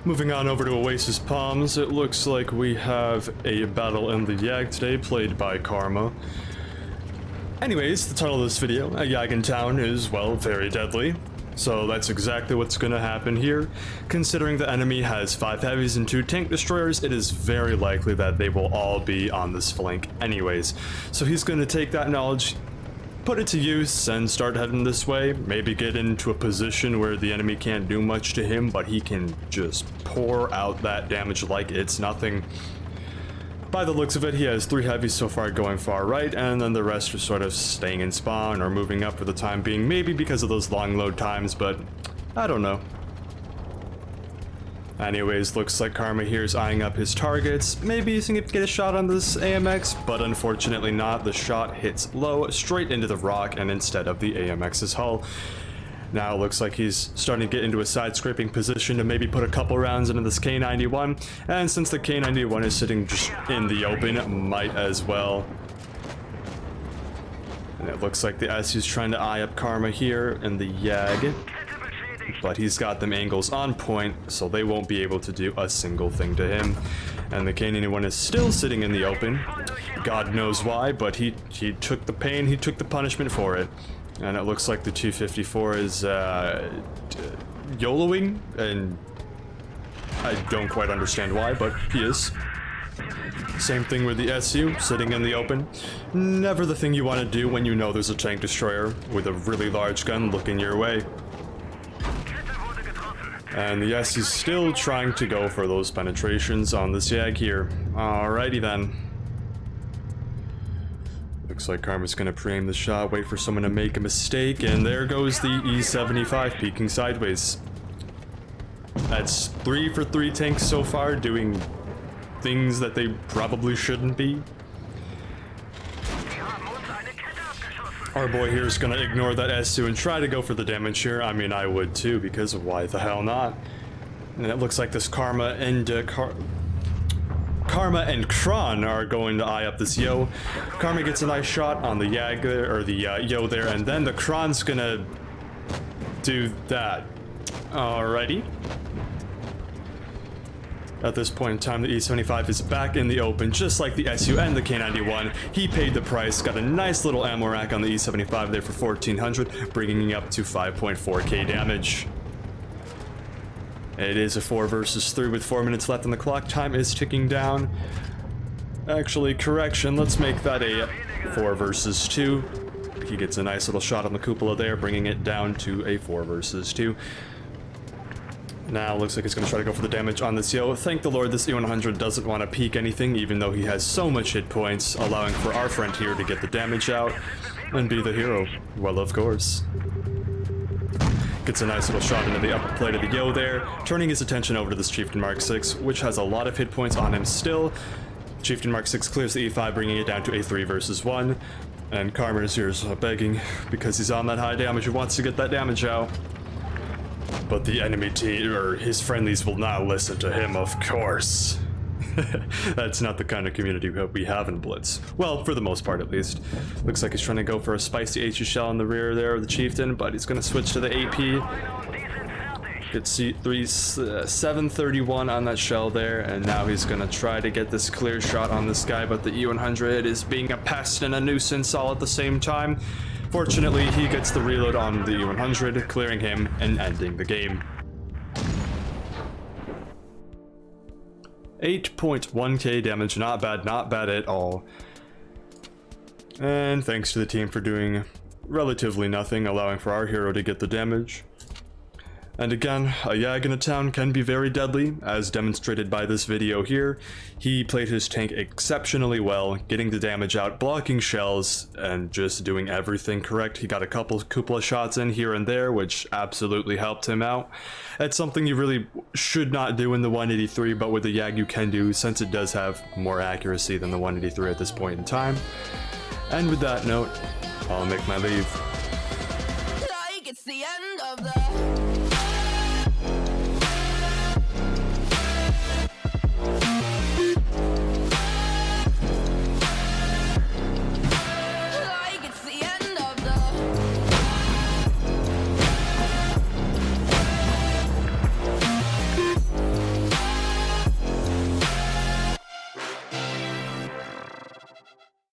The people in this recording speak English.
Moving on over to Oasis Palms, it looks like we have a battle in the Yag today, played by Karma. Anyways, the title of this video, a Yag in town, is, well, very deadly. So that's exactly what's gonna happen here. Considering the enemy has 5 heavies and 2 tank destroyers, it is very likely that they will all be on this flank anyways. So he's gonna take that knowledge, put it to use, and start heading this way. Maybe get into a position where the enemy can't do much to him, but he can just pour out that damage like it's nothing. By the looks of it, he has 3 heavies so far going far right, and then the rest are sort of staying in spawn or moving up for the time being, maybe because of those long load times, but I don't know. Anyways, looks like Karma here is eyeing up his targets. Maybe he's gonna get a shot on this AMX, but unfortunately not. The shot hits low, straight into the rock, and instead of the AMX's hull. Now it looks like he's starting to get into a side-scraping position to maybe put a couple rounds into this K91, and since the K91 is sitting just in the open, might as well. And it looks like the SU's trying to eye up Karma here in the Yag, but he's got them angles on point, so they won't be able to do a single thing to him. And the K91 is still sitting in the open. God knows why, but he took the pain, he took the punishment for it. And it looks like the 254 is YOLOing, and I don't quite understand why, but he is. Same thing with the SU, sitting in the open. Never the thing you want to do when you know there's a tank destroyer with a really large gun looking your way. And the SU's still trying to go for those penetrations on this Yag here. Alrighty then. Looks like Karma's gonna pre-aim the shot, wait for someone to make a mistake, and there goes the E75 peeking sideways. That's 3 for 3 tanks so far, doing things that they probably shouldn't be. Our boy here is gonna ignore that S2 and try to go for the damage here. I mean, I would too, because why the hell not? And it looks like this Karma and Kron are going to eye up this Yo. Karma gets a nice shot on the Yag there, or the Yo there, and then the Kron's gonna do that. Alrighty. At this point in time, the E75 is back in the open, just like the SU and the K91. He paid the price, got a nice little ammo rack on the E75 there for 1400, bringing up to 5.4k damage. It is a 4 versus 3 with 4 minutes left and the clock time is ticking down. Actually, correction, let's make that a 4 versus 2. He gets a nice little shot on the cupola there, bringing it down to a 4 versus 2. Now, looks like he's going to try to go for the damage on this Yo. Thank the Lord this E100 doesn't want to peek anything, even though he has so much hit points, allowing for our friend here to get the damage out and be the hero. Well, of course. Gets a nice little shot into the upper plate of the Yo there, turning his attention over to this Chieftain Mark 6, which has a lot of hit points on him still. Chieftain Mark 6 clears the E5, bringing it down to a 3 versus 1. And Karma is here begging, because he's on that high damage, he wants to get that damage out. But the enemy team, or his friendlies, will not listen to him, of course. That's not the kind of community we have in Blitz. Well, for the most part, at least. Looks like he's trying to go for a spicy HE shell in the rear there of the Chieftain, but he's going to switch to the AP. Gets 731 on that shell there, and now he's going to try to get this clear shot on this guy, but the E100 is being a pest and a nuisance all at the same time. Fortunately, he gets the reload on the E100, clearing him and ending the game. 8.1k damage, not bad at all. And thanks to the team for doing relatively nothing, allowing for our hero to get the damage. And again, a Yag in a town can be very deadly, as demonstrated by this video here. He played his tank exceptionally well, getting the damage out, blocking shells, and just doing everything correct. He got a couple cupola shots in here and there, which absolutely helped him out. That's something you really should not do in the 183, but with the Yag you can do, since it does have more accuracy than the 183 at this point in time. And with that note, I'll make my leave.